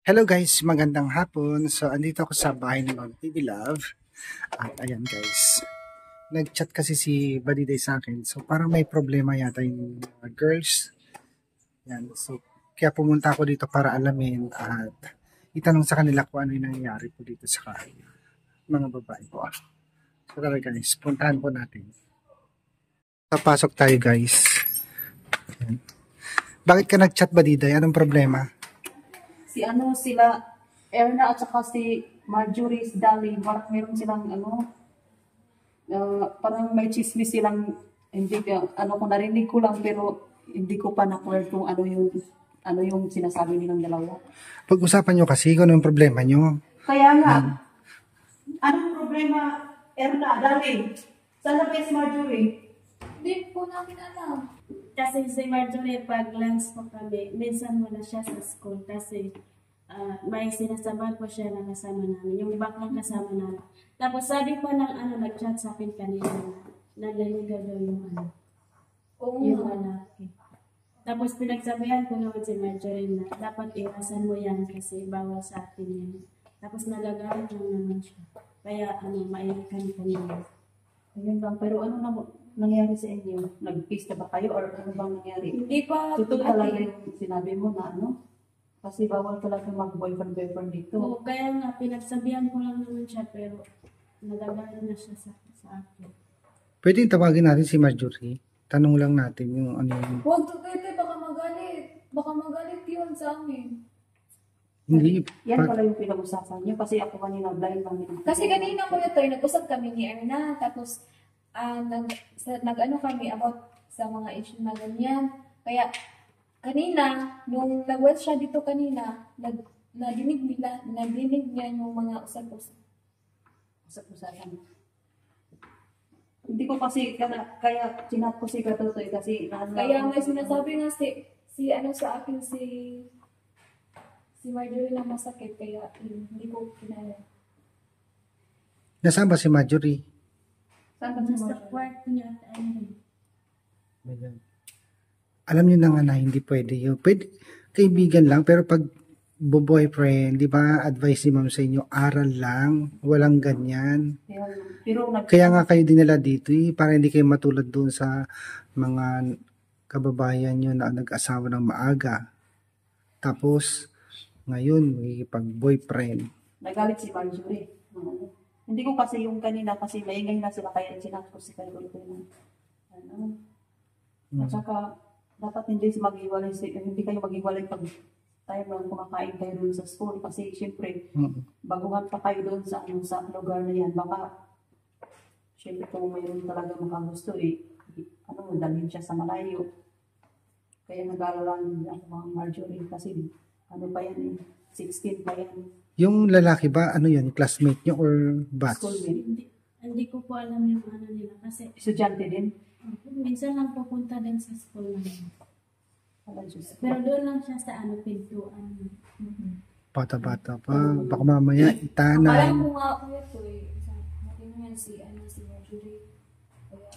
Hello guys, magandang hapon. So, andito ako sa bahay ni Ma'am TV Love. At ayan guys, nag-chat kasi si Badiday sa akin. So, parang may problema yata yung girls. Yan. So, kaya pumunta ako dito para alamin at itanong sa kanila kung ano yung nangyayari po dito sa mga babae ko. So, tara guys, puntahan po natin. Papasok tayo guys. Ayan. Bakit ka nag-chat Badiday? Anong problema? Sila Erna at saka si Marjorie Dali, meron silang parang may chismis silang, hindi kung narinig ko lang pero hindi ko pa na-clear kung ano yung sinasabi nilang dalawa. Pag-usapan nyo kasi kung anong problema nyo. Kaya nga, anong problema, Erna, Dali? Saan na ba si Marjorie? Hindi po namin alam. Kasi si Marjorie, pag lunch po kami, minsan wala siya sa school kasi may sinasabahan po siya na kasama namin, yung baklang kasama namin. Tapos sabi po ng nag-chat sa akin kanina, naliligaw daw yung lalaki. Tapos pinagsabihan ko naman si Marjorie na dapat iwasan mo yan kasi bawal sa atin yan. Tapos nagagalit lang naman siya. Kaya mainit kami kanina. Ayun lang, pero ano nangyari sa inyo? Nag-peace na ba kayo or ano bang nangyari? Hindi pa. Totoo talaga yung sinabi mo na kasi bawal talaga mag-boyfriend dito. Oo, kaya nga, pinagsabihan ko lang naman siya pero nagagalit na siya sa akin. Pwede tawagin natin si Marjorie. Tanong lang natin yung ano yung... Huwag to, Tete, baka magalit. Baka magalit yun sa amin. Hindi. Yan pala yung pinag-usapan niyo kasi ako kanina blind lang din. Kasi kanina ko ito, nag-usap kami ni Erna, tapos nag-ano kami about sa mga issue na ganyan. Kaya kanina, nung nag-wet siya dito kanina, nadinig niya yung mga usap-usap. Usap-usapan. Hindi ko kasi, kaya sinat ko si Katotoy kasi... Kaya may sinasabi nga sa akin si Marjorie na masakit, kaya hindi ko kinaya. Nasaan ba si Marjorie? Saan ba si Nasa Marjorie? kwarto niya at Alam niyo na nga na hindi pwede yun. Pwede, kaibigan lang, pero pag boyfriend, di ba, advice ni ma'am sa inyo, aral lang, walang ganyan. Kaya nga kayo dinala dito para hindi kayo matulad doon sa mga kababayan nyo na nag-asawa ng maaga. Tapos, ngayon, magigipag-boyfriend. Nagalit si Marjorie. Hindi ko kasi yung kanina kasi maingay na sila kaya sinat ko si Katotoy na at saka dapat hindi kayo maghiwalay pag tayo lang kumakain kayo doon sa school kasi syempre baguhan pa kayo doon sa lugar na yan, baka syempre kung mayroon talaga makagusto dalhin siya sa malayo. Kaya nag-aalala ako mga Marjorie kasi pa yan 16 pa yan. Yung lalaki ba, ano yun, classmate nyo or batch? Schoolmate. Hindi ko po alam yung nila kasi Estudyante din? minsan lang pupunta din sa school namin. Pero doon lang siya sa pintuan. Bata-bata pa. Baka mamaya Parang itanan. ko nga ako ito natin nga si Marjorie. Kaya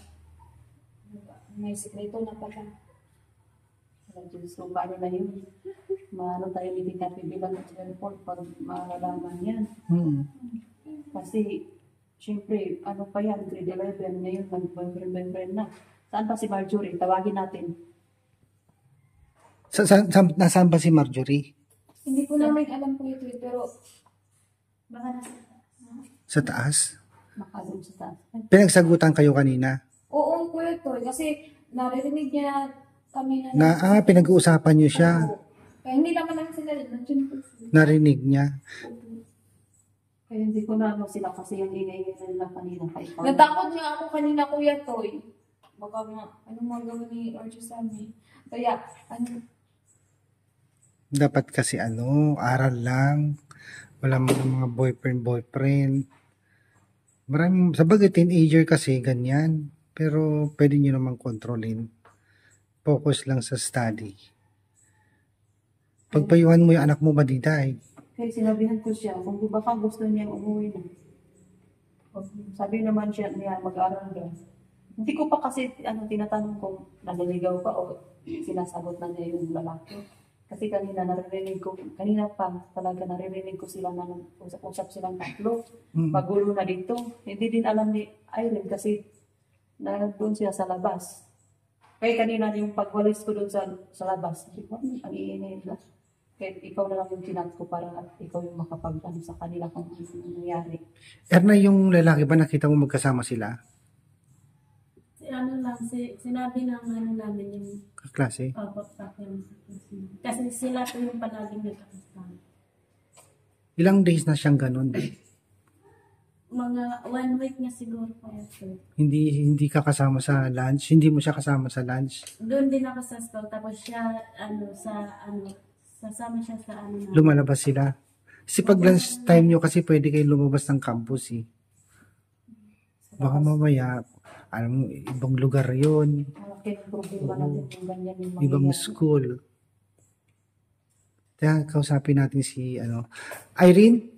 may sekreto na pala. So, paano na yun? Maano tayo hindi kapibilan ng cellphone pag malalaman yan. Kasi, syempre, pa yan, grade 11, ngayon, nag-boyfriend na. Saan pa si Marjorie? Tawagin natin. Nasaan ba si Marjorie? Hindi ko namin alam po ito, pero Baka nasa Sa taas? Makadun sa taas. Pinagsagutan kayo kanina? oo po ito. Kasi naririnig niya kami na Pinag-uusapan nyo siya. kaya hindi naman lang sila nandiyan po sila. Narinig niya. Kaya hindi ko na sila kasi yung ingay na nila kanina. Natakot nga ako kanina, Kuya Toy. Baka magawa ni Archie sa amin. Kaya, Dapat kasi aral lang. Wala mga boyfriend. Maraming, sabagay teenager kasi ganyan. Pero pwede nyo naman kontrolin. Focus lang sa study. Pagpayuhan mo yung anak mo Badiday. Kaya sinabihan ko siya, kung di ba ka gusto niya umuwi na. Sabi naman niya mag-aaral ka. Hindi ko pa kasi tinatanong kung naliligaw ka o sinasagot na niya yung lalaki. Kasi kanina pa talaga naririnig ko sila na usap-usap silang tatlo. Magulo na dito. Hindi din alam ni Irene kasi doon siya sa labas. Kaya kanina yung pagwalis ko doon sa labas, ang iinit na. Kaya ikaw na lang yung tinat ko para ikaw yung makapag-ano sa kanila kung ano nangyari. Erna, yung lalaki ba nakita mo magkasama sila? Ano lang, sinabi ng ano namin yung Kaklase? papapakin. Kasi sila po yung palaging nagkakasama. Ilang days na siyang ganun? Mga 1 week na siguro po ito. Hindi ka kasama sa lunch? Hindi mo siya kasama sa lunch? Doon din ako sa school, tapos siya, sasama siya sa ano na. Lumalabas sila? Kasi pag lunch time nyo kasi pwede kayo lumabas ng campus eh. Baka mamaya, alam mo, ibang lugar yon, Okay, problema natin kung ganyan yung ibang mangyayari. school. Kaya kausapin natin si Irene?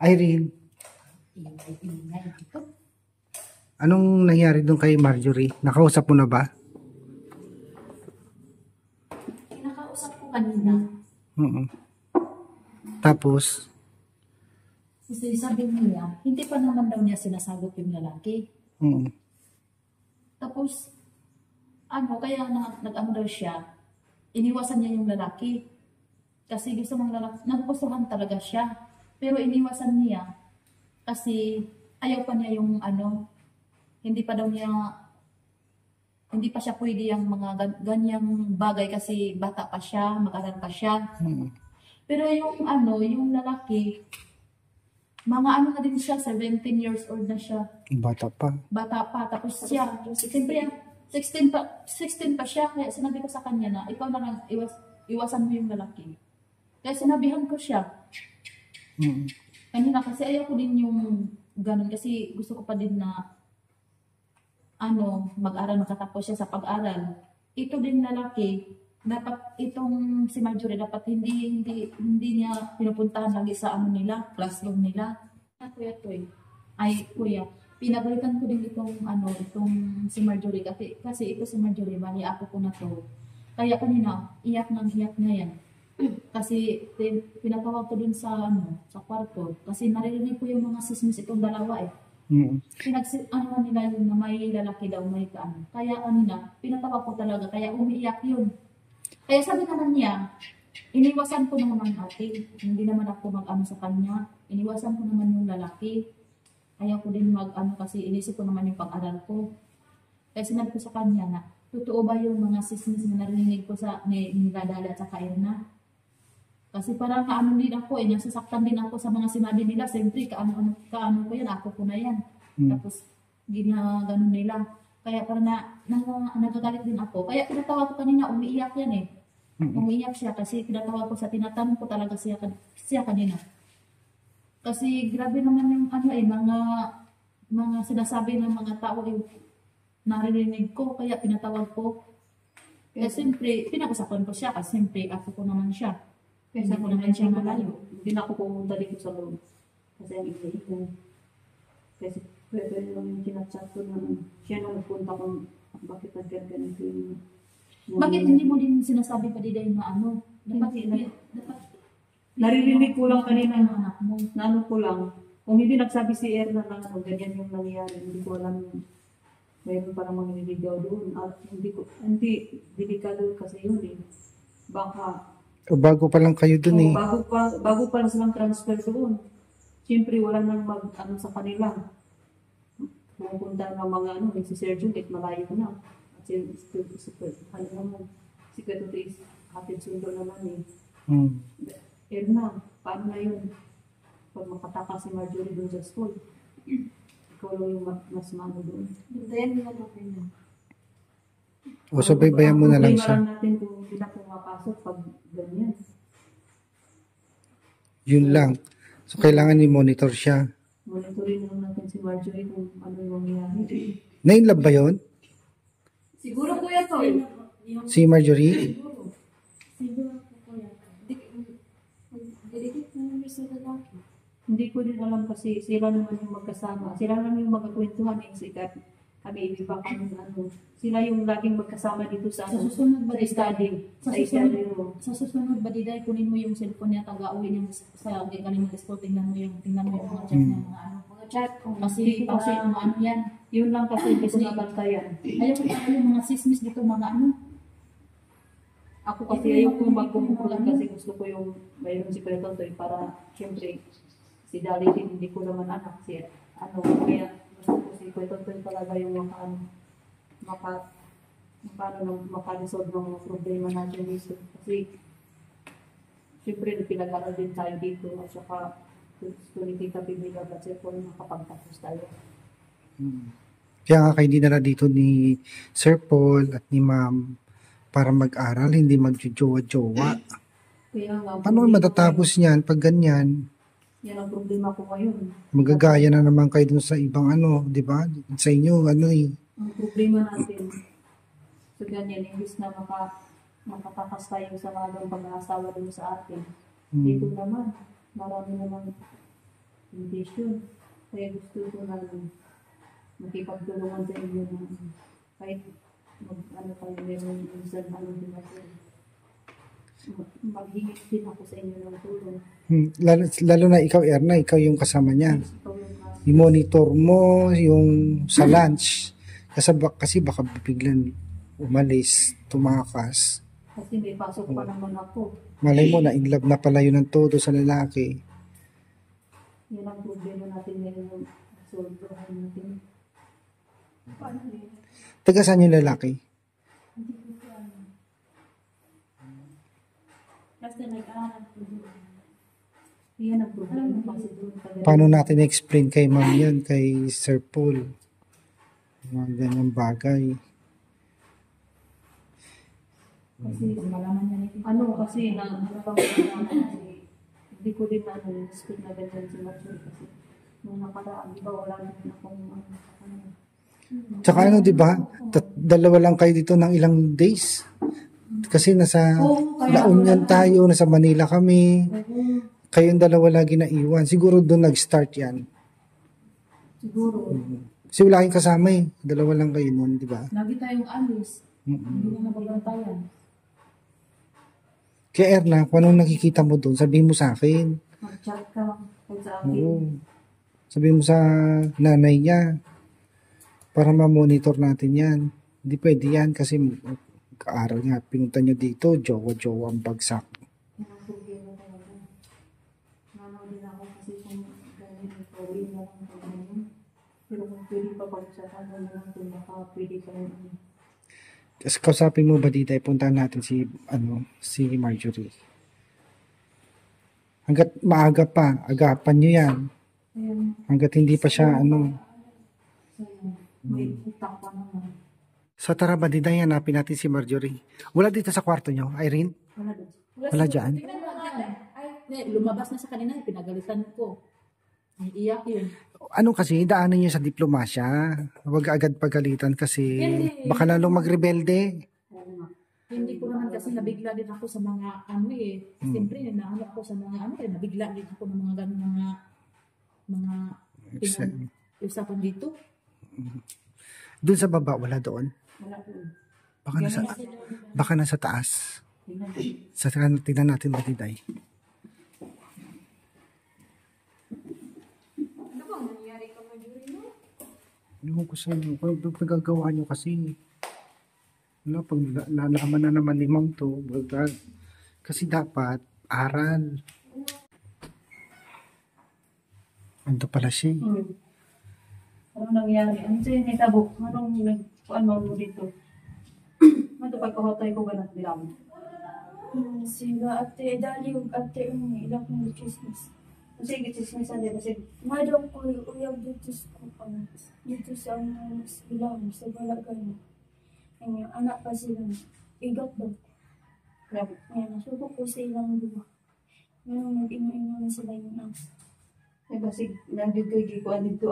Irene? Anong nangyari doon kay Marjorie? Nakausap mo na ba? Kinakausap ko kanina. Oo. Tapos, Kasi sabi niya, hindi pa naman daw niya sinasagot yung lalaki. oo. Tapos, kaya nag-ano daw siya, iniwasan niya yung lalaki. Kasi gusto ng lalaki, nagustuhan talaga siya. Pero iniwasan niya, kasi ayaw pa niya yung hindi pa siya pwede yung mga ganyang bagay kasi bata pa siya, mag-aral pa siya. Pero yung lalaki, mga na din siya, 17 years old na siya. Bata pa. Bata pa. Tapos siya, siyempre, 16 pa siya. Kaya sinabi ko sa kanya na, ikaw na lang, iwasan mo yung lalaki. Kaya sinabihan ko siya. Kanina kasi ayaw ko din yung ganun. Kasi gusto ko pa din na, mag-aral, makatapos siya sa pag-aral. Ito din lalaki, dapat itong si Marjorie dapat hindi niya pinupuntahan lagi sa nila, classroom nila. Kuya Toy, kuya, pinagalitan ko din itong si Marjorie kasi ito si Marjorie, bali ako ko na to. Kaya kanina iyak na yan. Kasi pinatawag ko din sa kwarto kasi naririnig ko yung mga sismis itong dalawa eh. Nila yung na may lalaki daw, may kaano. Kaya kanina pinatawag ko talaga, kaya umiiyak yun. Kaya sabi naman niya, iniwasan ko naman ate, hindi naman ako mag-ano sa kanya, iniwasan ko naman yung lalaki. Ayaw ko din mag-ano kasi inisip ko naman yung pag-aral ko. Kaya sinabi ko sa kanya na, totoo ba yung mga sismis na narinig ko ni Dadala at saka Erna? Kasi parang kaano din ako nasasaktan din ako sa mga sinabi nila. Siyempre, kaano ko yan, ako ko na yan. Tapos, ginagano nila. Kaya parang nagagalit din ako. Kaya pinatawag ko kanina, umiiyak yan eh. Umiiyak siya kasi pinatawag ko tinatanong ko talaga siya kanina. Kasi grabe naman yung mga sinasabi ng mga tao naririnig ko, kaya pinatawag ko. Kaya siyempre, pinag-usapan ko siya kasi siyempre ako ko naman siya. Kasi ako naman siya malayo. Hindi na ako pumunta dito sa loob. Kasi ang iba ko. Kasi pwede lang yung kinachat ko na siya na nagpunta kung bakit nagganito yung... Bakit hindi mo din sinasabi pa din na dapat naririnig ko lang kanina ng anak mo. na ko lang. Kung hindi nagsabi si Erna na ganyan yung nangyari, hindi ko alam yung mayroon pa namang nililigaw doon. At hindi delikado kasi yun eh. Baka Bago pa lang kayo dun eh. bago pa lang silang transfer doon. Siyempre wala nang sa kanila. Pupunta ng mga si Sergio, malayo na. At si Kuya Tutis, hatid sundo naman eh. Erna, paano na yun? Pag makataka si Marjorie doon sa school, ikaw lang yung mas mano doon. Then, okay na. O sabaybayan mo na lang siya. Problema natin kung hindi na pumapasok pag ganyan. Yun lang. So kailangan i-monitor siya. Monitorin lang natin si Marjorie kung ano yung nangyari. Na-inlove ba yun? Siguro kuya Toy. Si Marjorie? Siguro kuya. Dilikit naman sa lalaki. Hindi ko din alam kasi sila naman yung magkasama. Sila naman yung magkakwentuhan eh. Kasi Kami iba kami sila yung laging magkasama dito sa Sa susunod ba, sa study. Sa Sa susunod, study room. sa susunod ba, Diday, kunin mo yung cellphone niya, taga-uwi niya sa galing ng school, tingnan mo yung mga chat niya, mga ano. Mga chat kung Kasi mga ano yan. Yun lang kasi hindi ko nabantayan. Ayaw ko pa yung mga sismis dito, mga ano. Ako kasi ayaw ko magkumukulan kasi gusto ko yung mayroon si Kuya Totoy para siyempre si Dali din hindi ko naman anak si kaya gusto ko si Kuya Totoy talaga yung makaresolve ng mga problema natin dito. Kasi siyempre pinag-aral din tayo dito at saka gusto ni Tita Pibila kasi po makapagtapos tayo. Kaya nga kayo dinala dito ni Sir Paul at ni Ma'am para mag-aral, hindi magjojowa-jowa. Kaya nga, Paano matatapos niyan pag ganyan? yan ang problema ko ngayon. Magagaya na naman kayo dun sa ibang di ba? Sa inyo, Ang problema natin, so ganyan, imbis na makatakas tayo sa mga pag-aasawa dun sa atin. Dito naman, marami naman condition. Kaya gusto ko na makipagtulungan sa inyo na kahit tayo meron minsan din natin. Maghingit din ako sa inyo ng tulong. Lalo na ikaw, Erna, ikaw yung kasama niya. Ikaw yung I-monitor mo yung sa lunch. Kasi baka biglang umalis, tumakas. kasi may pasok pa naman ako. Malay mo na in love na pala yun ng todo sa lalaki. Yan ang problema natin ngayon yung solvehan natin. Paano yun? Taga saan yung lalaki? Basta nag-aaral ko doon. Yan ang problema kasi doon talaga. Paano natin explain kay ma'am yan, kay Sir Paul? Mga ganyang bagay. Kasi Malaman niya nito. kasi hindi ko din na-speak na ganyan si Marjorie kasi nung nakaraan, di ba wala din akong Tsaka di ba? Dalawa lang kayo dito ng ilang days. Kasi nasa La Union tayo, nasa Manila kami. Kayong dalawa lagi na iwan. Siguro doon nag-start yan. siguro. Kasi wala kayong kasama Dalawa lang kayo noon, di ba? Lagi tayong alis. Hindi na nababantayan. Kaya Erna, kung anong nakikita mo doon, sabihin mo sa akin. Mag-chat ka kung sa akin. Oo. Sabihin mo sa nanay niya para ma-monitor natin yan. Hindi pwede yan kasi kaaral nga. Pinunta niyo dito, jowa-jowa ang bagsak. Yan ang problema talaga. Nanaw din ako kasi kung ganyan, gawin na lang kung ganyan. Pero kung pwede pa pag-chatan mo na lang kung baka pwede ka rin. Tapos kausapin mo ba dito, puntahan natin si Marjorie. Hanggat maaga pa, agapan niyo yan. Ayan, Hanggat hindi pa siya may utang pa naman. So tara ba, Diday, hanapin natin si Marjorie. Wala dito sa kwarto niyo, Irene? Wala doon. Wala dyan? Lumabas na sa kanina, pinagalitan ko. Iiyak yun. Ano kasi, daanan niyo sa diplomasya. Huwag agad pagalitan kasi baka lalong magrebelde. Oo nga. Hindi ko naman kasi nabigla din ako sa mga Siyempre, naano ako sa mga nabigla din ako ng mga ganun mga usapan dito. Doon sa baba, wala doon. Wala doon. Baka nasa taas. Tingnan. Tingnan natin ba, Diday? Ano bang nangyari ka mo during mo? Ano ko sa inyo? Kung pagagawa nyo kasi, pag nalaman na naman ni Ma'am to, kasi dapat, aral. Ando pala siya. Ano nangyari? Ano sa'yo may tabok? Anong mo dito? Ano pagkahotay ko ganat bilang? Sila ate, dali yung ate yung ilang ng Christmas. Sige, chismisan din. Kasi Madam ko uyab dito dito sa bilang sa Balagan. Ang anak pa sila. Igat daw. Ngayon, nasubok ko silang dua. Ngayon, nag-ino-ino na sila yung anak. kasi nandito ko dito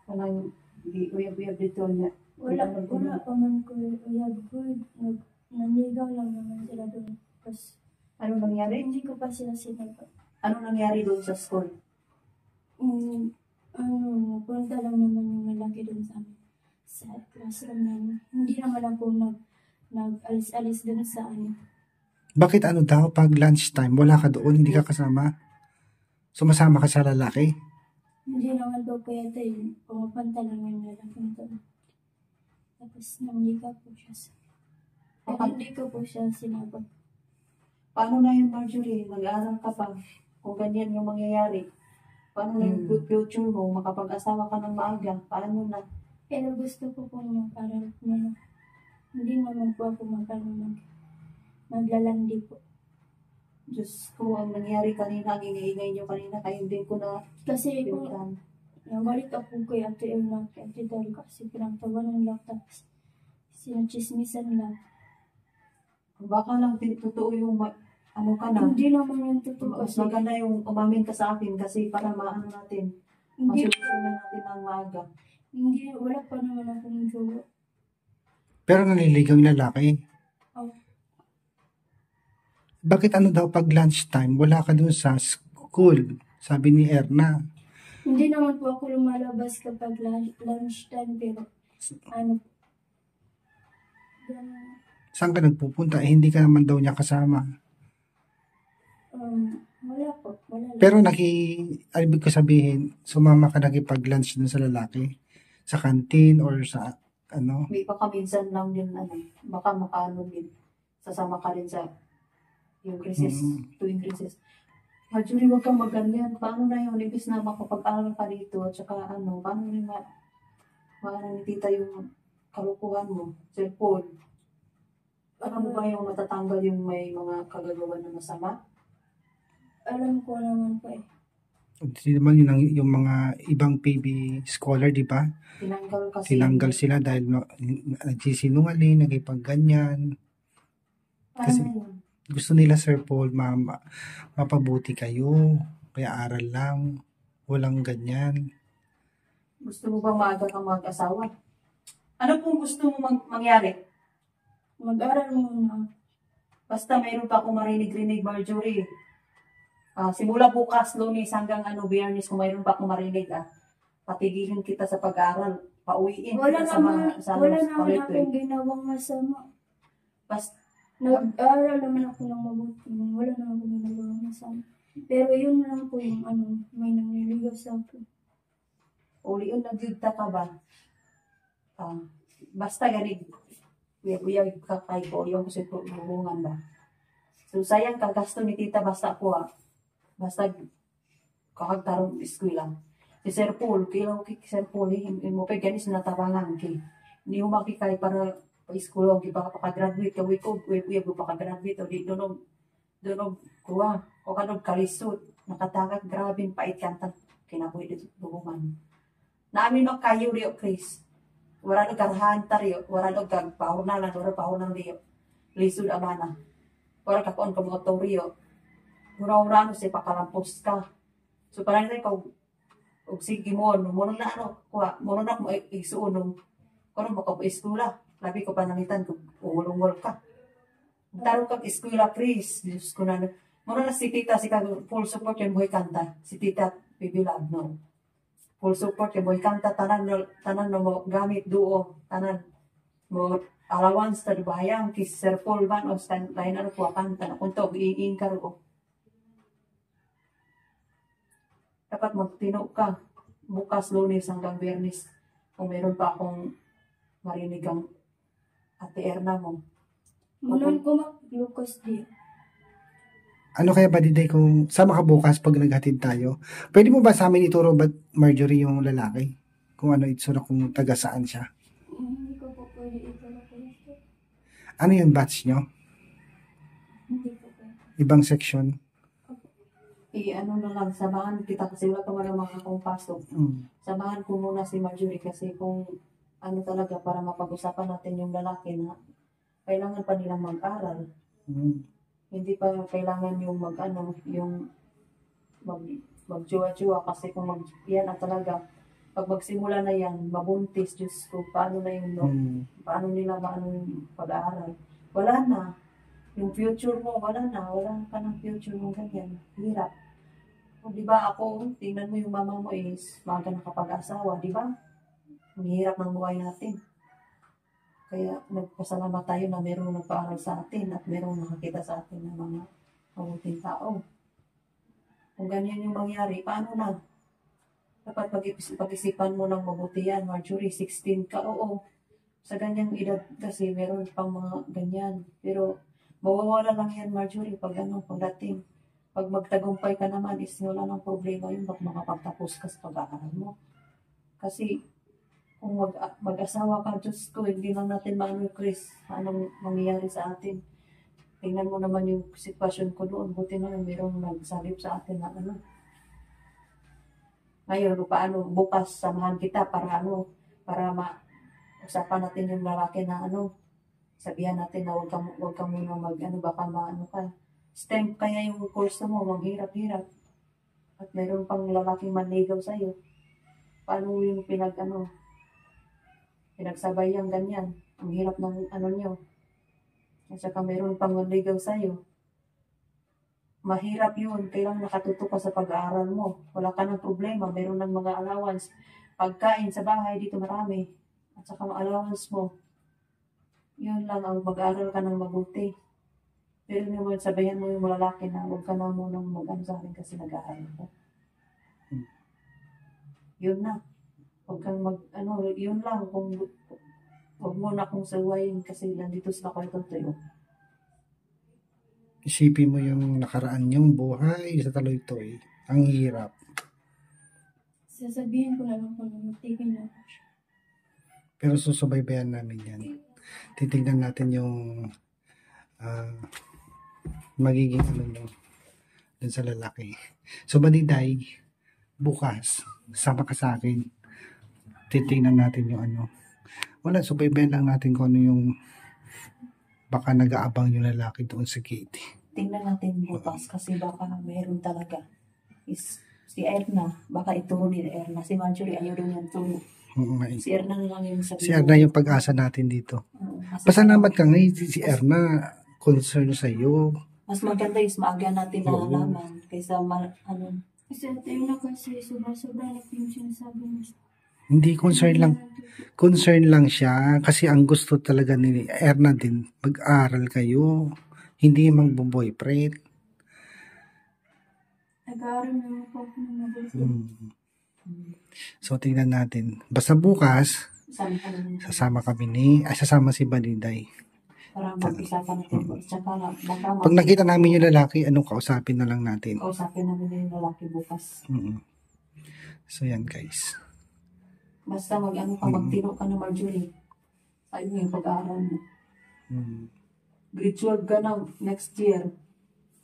kanang di uyab-uyab dito niya. Wala pa man ko uyab ko. Nanigaw lang naman sila doon. Tapos, Ano nangyari? hindi ko pa sila sinagot. Ano nangyari doon sa school? Punta lang naman yung lalaki doon sa amin. sa classroom namin. Hindi naman ako nag-alis-alis dun sa ano. Bakit ano daw, pag lunchtime, wala ka doon, hindi ka kasama? Sumasama ka sa lalaki? Hindi naman daw pwede yun. Pumupunta lang yung lalaki doon. Tapos hindi ka po siya pero hindi ko po siya sinagot. Paano na yung Marjorie? Mag-aaral ka pa. Kung ganyan yung mangyayari. Paano na yung future mo? Makapag-asawa ka ng maaga. Paano na? Pero gusto ko po niya para hindi naman po ako maglalandi po. Diyos ko, ang nangyari kanina, ang iniingay niyo kanina, kaya hindi ko na Kasi kung pinuntahan. nagalit ako kay Ate Erna, kay Ate Del kasi pinagtawanan lang tapos sinachismisan lang. Baka lang totoo yung ano ka na. Hindi naman yung totoo Mas kasi. maganda yung umamin ka sa akin kasi para maano natin. Hindi, Masolusyonan natin ang maaga. wala pa naman akong jowa. Pero nanliligaw yung lalaki. Oh. Bakit ano daw pag lunchtime, wala ka doon sa school? Sabi ni Erna. Hindi naman po ako lumalabas kapag lunchtime pero ano Saan ka nagpupunta? Eh, hindi ka naman daw niya kasama. wala po. Wala lang. Pero ibig ko sabihin, sumama ka nakipag-lunch doon sa lalaki? Sa canteen or sa ano? May baka minsan lang din, baka makaano din. Sasama ka rin sa yung recess, tuwing recess. Marjorie, huwag kang maganyan. Paano na yun? Ibig na makapag-aral ka dito at saka paano rin maano ni tita yung kalukuhan mo? Cellphone. Paano mo ba yung matatanggal yung may mga kagagawa na masama? Alam ko naman po eh. Hindi naman yung mga ibang PB scholar, di ba? Tinanggal kasi. Tinanggal sila dahil nagsisinungaling, nagipagganyan. Kasi Paano yun? gusto nila, Sir Paul, mapabuti kayo. Kaya aral lang. Walang ganyan. Gusto mo ba maaga kang mag-asawa? Ano pong gusto mo mangyari? Mag-aral muna. Basta mayroon pa akong marinig-rinig, Marjorie. Simula bukas, Lunes hanggang Biyernes, kung mayroon pa akong marinig, patigilin kita sa pag-aaral. Pauwiin Wala kita naman akong palito. ginawang masama. Basta, Nag-aaral naman ako ng mabuti. Wala naman akong ginawang masama. Pero yun lang po yung may nangliligaw sa akin. uliun na gyud ka ba? Basta ganit. Uyag ka kay ko, yung kasi hubungan ba? So, sayang ka, gasto ni tita basta ako Basta kakagtarong eskwela. Si Sir Paul, kailangan ki Sir Paul, mo pa ganis na tabangan ki. Hindi mo makikay para pa-eskwela, di ba paka-graduate ka, uyag mo paka-graduate, o di donog kuha, o kanog kalisod, nakatakat, grabing pait kanta, kinabuhi dito hubungan. Namin no kayo riyo, Chris. Wala no karhan tariyo, wala no kagpahunalan, wala pahunan riyo. Lisod amana. Wala kakuan ka mga toriyo. Mura-mura no siya pakalampos ka. So parang tayo og sige mo na kuha, mo na mo isuunong. Kung mo ka po eskwela, labi ko panangitan kung umulungol ka. Tarong kag eskwela, Chris. Diyos ko na. Mo na si tita, si kag full support yung buhay kanta. Si tita, bibilad, no. Full support yung buhay kanta, tanan no mo gamit duo, tanan mo allowance ta bayang kis Sir Paul ban o stand lain ko kanta na kunto iing karo. Dapat magtino ka bukas Lunes hanggang Biyernes kung meron pa akong marinig ang Ate Erna mo. Munan ko mag-glucose di. Ano kaya ba, Diday, kung sama ka bukas pag naghatid tayo? Pwede mo ba sa amin ituro ba, Marjorie, yung lalaki? Kung ano itsura, kung taga saan siya? Hindi ko po pwede ito na po. Ano yung batch nyo? Hindi po pwede. Ibang section? Ano na lang, samahan kita kasi wala pa mga akong pasok. Samahan ko muna si Marjorie kasi kung ano talaga para mapag-usapan natin yung lalaki na kailangan pa nilang mag-aral. Hindi pa kailangan yung magjowa-jowa kasi kung yan na talaga pag magsimula na yan, mabuntis, Diyos ko, paano na yung paano nila yung pag-aaral. Wala na. Yung future mo, wala ka ng future mo ganyan. Hirap. Kung di ba ako, tingnan mo yung mama mo is maaga nakapag-asawa, di ba? Ang hirap ng buhay natin. Kaya nagpasalamat tayo na mayroong nagpaaral sa atin at mayroong nakakita sa atin ng mga mabuting tao. Kung ganyan yung mangyari, paano na? Dapat pag-isipan mo ng mabuti yan. Marjorie, 16 ka, oo. Sa ganyang edad kasi meron pang mga ganyan. Pero mawawala lang yan, Marjorie, pagdating. Pag magtagumpay ka naman, is wala ng problema yun. Bak makapagtapos ka sa pag-aaral mo. Kasi kung mag-asawa ka, Diyos ko, hindi lang natin maano, Chris, anong mangyayari sa atin. Tingnan mo naman yung sitwasyon ko doon. Buti naman mayroong nagsalip sa atin na ano. Ngayon, paano, bukas samahan kita para usapan natin yung lalaki na sabihan natin na huwag ka muna baka maano ka. Stamp kaya yung course mo, maghirap-hirap. At mayroon pang lalaking manligaw sa'yo. Paano yung pinagsabay yung ganyan? Ang hirap ng nyo. At saka mayroon pang manligaw sa'yo. Mahirap yun. Kailangan nakatutok ka sa pag-aaral mo. Wala ka ng problema. Mayroon ng mga allowance. Pagkain sa bahay, dito marami. At saka mga allowance mo. Yun lang ang mag-aaral ka ng mabuti. Pero naman sabihan mo yung lalaki na huwag ka na munang mag-ano sa akin kasi nag-aaral ko. Yun na. Huwag kang yun lang. Huwag mo na kong sawayin kasi nandito sila ko itong tayo. Isipin mo yung nakaraan yung buhay sa Taloytoy. Ang hirap. Sasabihin ko na lang kung magtigil na ako siya. Pero susubaybayan namin yan. Titignan natin yung magiging nyo dun sa lalaki. So, Badiday, bukas, sama ka sa akin. Titignan natin yung Wala, subaybayan lang natin kung ano yung baka nag-aabang yung lalaki doon sa gate. Tingnan natin bukas kasi baka meron talaga. Si Erna, baka ituro ni Erna. Si Marjorie, ayaw doon yan turo. Si Erna na lang yung sabi. Si Erna yung pag-asa natin dito. Pasalamat ka ngayon si Erna, concern sa iyo. Mas maganda is maaga natin nalalaman kaysa Kasi tayo na kasi sobra-sobra na yung sinasabi mo. Hindi concern lang siya kasi ang gusto talaga ni Erna din mag-aral kayo, hindi magbo-boyfriend. Nag-aaral naman po ako ng mabuti. So tingnan natin. Basta bukas sasama si Badiday. Para mag-isapan natin po. Tsaka baka Pag nakita namin yung lalaki, kausapin na lang natin. kausapin namin yung lalaki bukas. So yan guys. Basta magtiro ka na Marjorie. Ayun yung pag-aaral mo. Grade 12 ka na next year.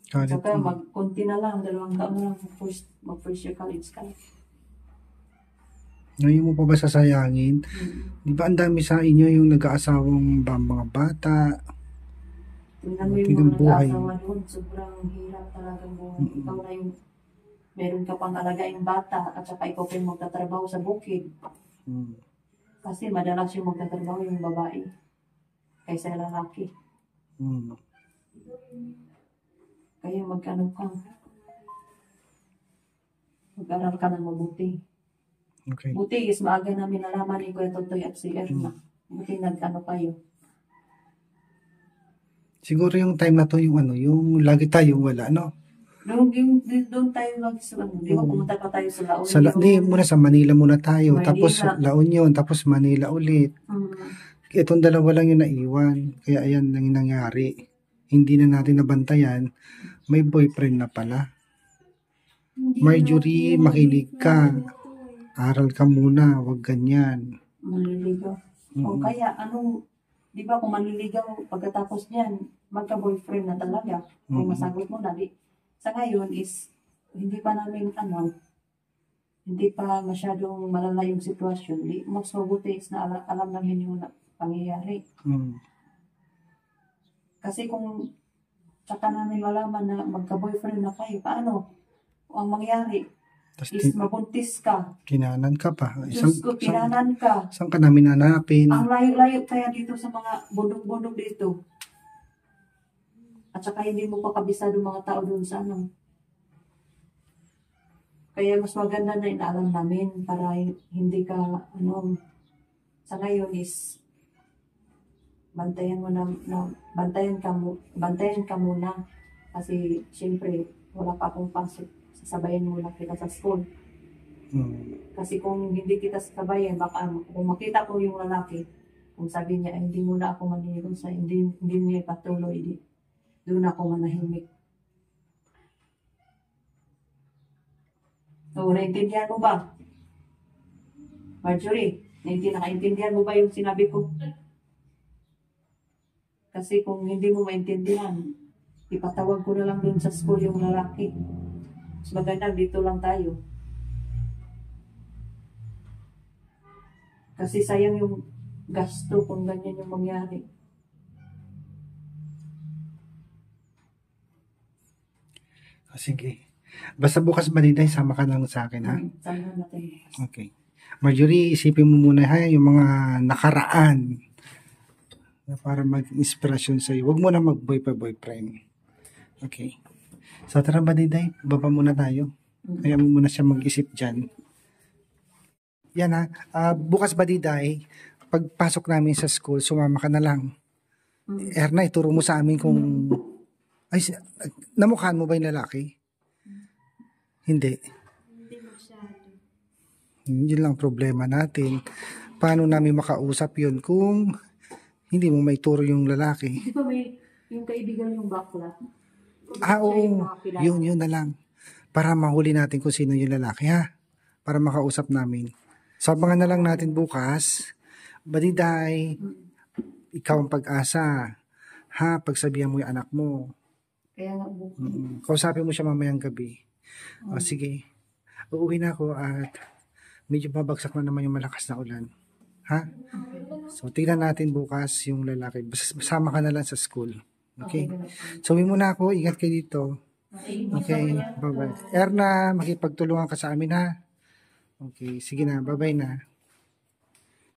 Saka mag-konti na lang, 2 taon na lang mag-first year college ka. Ngayon mo pa ba sasayangin? Di ba ang dami sa inyo yung nag-aasawang mga bata? Tingnan mo yung mga nag-aasawa doon, sobrang hirap talaga buhay. Ikaw na yung meron ka pang alagaing bata at saka ikaw pa yung magtatrabaho sa bukid. Kasi madalas yung magtatrabaho yung babae kaysa lalaki. Kaya mag-aral ka ng mabuti. Okay. Buti is maaga namin nalaman ni Kuya Totoy at si Erna. Buti kayo. Siguro yung time na to yung lagi tayong wala, no? Doon tayo di ba pumunta pa tayo sa La Union? Hindi, muna sa Manila muna tayo. Manila. Tapos La Union, tapos Manila ulit. Itong dalawa lang yung naiwan. Kaya ayan ang nangyari. Hindi na natin nabantayan. May boyfriend na pala. Marjorie, makinig ka. Aral ka muna, wag ganyan. Manliligaw. O kaya, di ba kung manliligaw, pagkatapos niyan, magka-boyfriend na talaga. Kung masagot mo na, sa ngayon is, hindi pa namin, hindi pa masyadong malala yung sitwasyon. Mas mabuti is na alam namin yung pangyayari. Kasi kung saka namin malaman na magka-boyfriend na kayo, paano? Ang mangyari, is mabuntis ka. Kinanan ka pa. Diyos ko, kinanan ka. Saan ka namin hanapin? Ang layo-layo kaya dito sa mga bundok-bundok dito. At saka hindi mo pa kabisado mga tao doon sa Kaya mas maganda na inaalam namin para hindi ka, sa ngayon is bantayan mo bantayan ka muna kasi syempre wala pa akong pasok, sasabayan mo lang kita sa school. Kasi kung hindi kita sasabayan, baka kung makita ko yung lalaki, kung sabi niya, hindi muna ako maniligo sa hindi niya patuloy, doon ako manahimik. So, naintindihan mo ba? Marjorie, nakaintindihan mo ba yung sinabi ko? Kasi kung hindi mo maintindihan, ipatawag ko na lang dun sa school yung lalaki. Mas maganda, dito lang tayo. Kasi sayang yung gasto kung ganyan yung mangyari. Sige. Basta bukas Badiday, sama ka lang sa akin, ha? Samahan natin. Okay. Marjorie, isipin mo muna ha, yung mga nakaraan na para mag-inspirasyon sa'yo. Huwag mo na mag-boyfriend. Okay. So tara Badiday, baba muna tayo. Kaya mo muna siya mag-isip dyan. Yan ha. Bukas Badiday, pagpasok namin sa school, sumama ka na lang. Erna, ituro mo sa amin kung... Ay, namukhaan mo ba yung lalaki? Hindi. Hindi masyado. Yun lang problema natin. Paano namin makausap yun kung hindi mo may turo yung lalaki? Di ba may yung kaibigan yung bakla? Oo. Yun na lang. Para mahuli natin kung sino yung lalaki, ha? Para makausap namin. Sabangan na lang natin bukas. Badiday, ikaw ang pag-asa. Ha? Pagsabihan mo yung anak mo. Kaya nga bukas. Kausapin mo siya mamayang gabi. O sige. Uuwi na ako at medyo babagsak na naman yung malakas na ulan. Ha? So, tingnan natin bukas yung lalaki. Sama ka na lang sa school. Okay? So, uwi muna ako. Ingat kayo dito. Okay. Bye-bye. Erna, makipagtulungan ka sa amin, ha? Okay. Sige na. Bye-bye na.